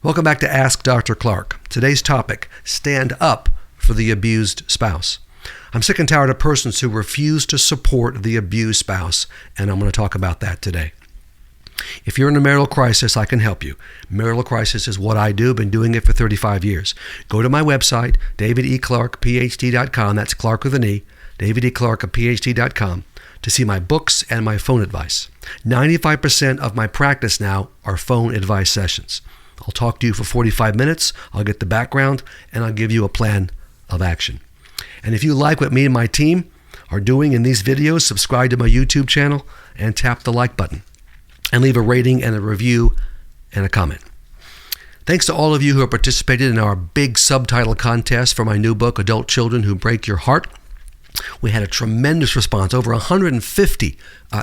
Welcome back to Ask Dr. Clarke. Today's topic, stand up for the abused spouse. I'm sick and tired of persons who refuse to support the abused spouse, and I'm going to talk about that today. If you're in a marital crisis, I can help you. Marital crisis is what I do. I've been doing it for 35 years. Go to my website, davideclarkephd.com. That's Clarke with an E, davideclarkephd.com, to see my books and my phone advice. 95% of my practice now are phone advice sessions. I'll talk to you for 45 minutes, I'll get the background, and I'll give you a plan of action. And if you like what me and my team are doing in these videos, subscribe to my YouTube channel and tap the like button. And leave a rating and a review and a comment. Thanks to all of you who have participated in our big subtitle contest for my new book, Adult Children Who Break Your Heart. We had a tremendous response, over 150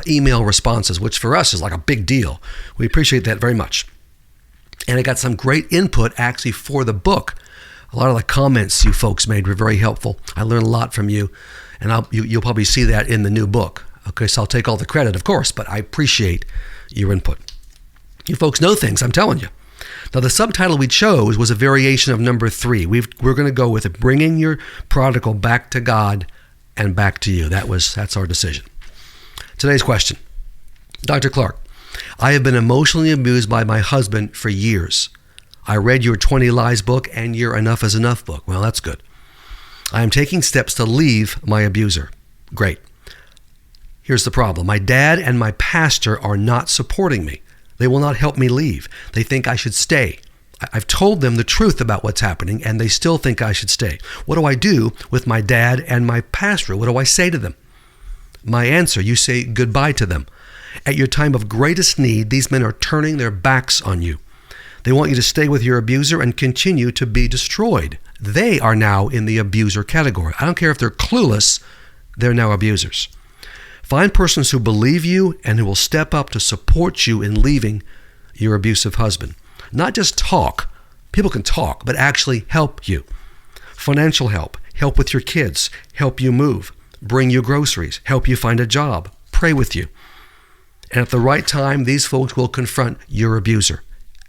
email responses, which for us is like a big deal. We appreciate that very much. And I got some great input actually for the book. A lot of the comments you folks made were very helpful. I learned a lot from you, and you'll probably see that in the new book. Okay, so I'll take all the credit, of course, but I appreciate your input. You folks know things, I'm telling you. Now, the subtitle we chose was a variation of number 3. We're going to go with bringing your prodigal back to God and back to you. That's our decision. Today's question. Dr. Clarke, I have been emotionally abused by my husband for years. I read your 20 Lies book and your Enough is Enough book. Well, that's good. I am taking steps to leave my abuser. Great. Here's the problem. My dad and my pastor are not supporting me. They will not help me leave. They think I should stay. I've told them the truth about what's happening, and they still think I should stay. What do I do with my dad and my pastor? What do I say to them? My answer, you say goodbye to them. At your time of greatest need, these men are turning their backs on you. They want you to stay with your abuser and continue to be destroyed. They are now in the abuser category. I don't care if they're clueless, they're now abusers. Find persons who believe you and who will step up to support you in leaving your abusive husband. Not just talk. People can talk, but actually help you. Financial help, help with your kids, help you move, bring you groceries, help you find a job, pray with you. And at the right time, these folks will confront your abuser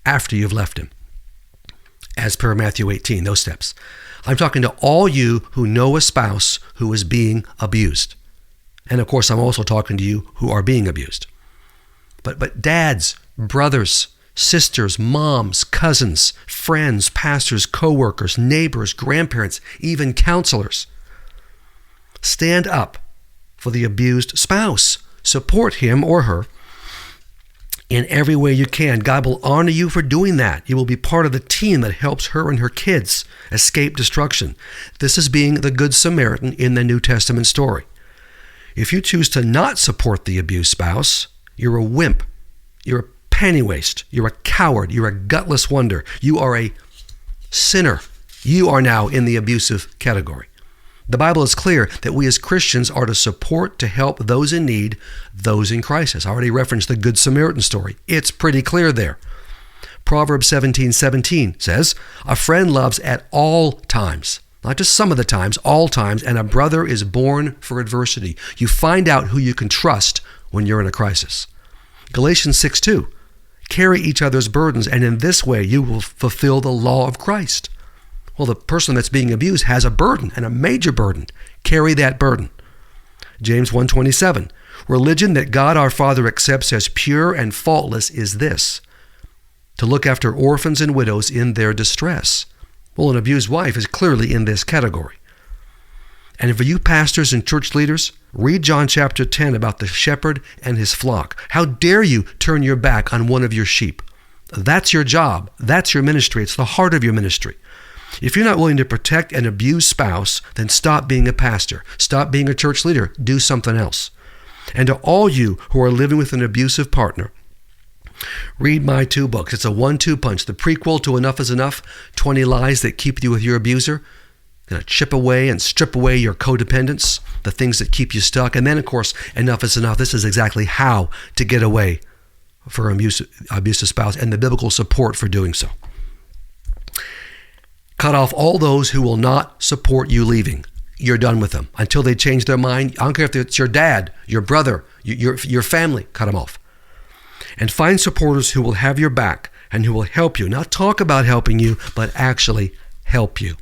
after you've left him. As per Matthew 18, those steps. I'm talking to all you who know a spouse who is being abused. And of course, I'm also talking to you who are being abused. But dads, brothers, sisters, moms, cousins, friends, pastors, co-workers, neighbors, grandparents, even counselors. Stand up for the abused spouse. Support him or her in every way you can. God will honor you for doing that. You will be part of the team that helps her and her kids escape destruction. This is being the Good Samaritan in the New Testament story. If you choose to not support the abused spouse, you're a wimp, you're a penny waste, you're a coward, you're a gutless wonder, you are a sinner. You are now in the abusive category. The Bible is clear that we as Christians are to support, to help those in need, those in crisis. I already referenced the Good Samaritan story. It's pretty clear there. Proverbs 17:17 says, a friend loves at all times. Not just some of the times, all times, and a brother is born for adversity. You find out who you can trust when you're in a crisis. Galatians 6:2, carry each other's burdens, and in this way you will fulfill the law of Christ. Well, the person that's being abused has a burden, and a major burden. Carry that burden. James 1:27, religion that God our Father accepts as pure and faultless is this, to look after orphans and widows in their distress. Well, an abused wife is clearly in this category. And for you pastors and church leaders, read John chapter 10 about the shepherd and his flock. How dare you turn your back on one of your sheep? That's your job. That's your ministry. It's the heart of your ministry. If you're not willing to protect an abused spouse, then stop being a pastor. Stop being a church leader. Do something else. And to all you who are living with an abusive partner, read my 2 books. It's a 1-2 punch. The prequel to Enough is Enough, 20 Lies That Keep You with Your Abuser. Going to chip away and strip away your codependence, the things that keep you stuck. And then, of course, Enough is Enough. This is exactly how to get away for an abusive spouse and the biblical support for doing so. Cut off all those who will not support you leaving. You're done with them until they change their mind. I don't care if it's your dad, your brother, your family. Cut them off. And find supporters who will have your back, and who will help you, not talk about helping you, but actually help you.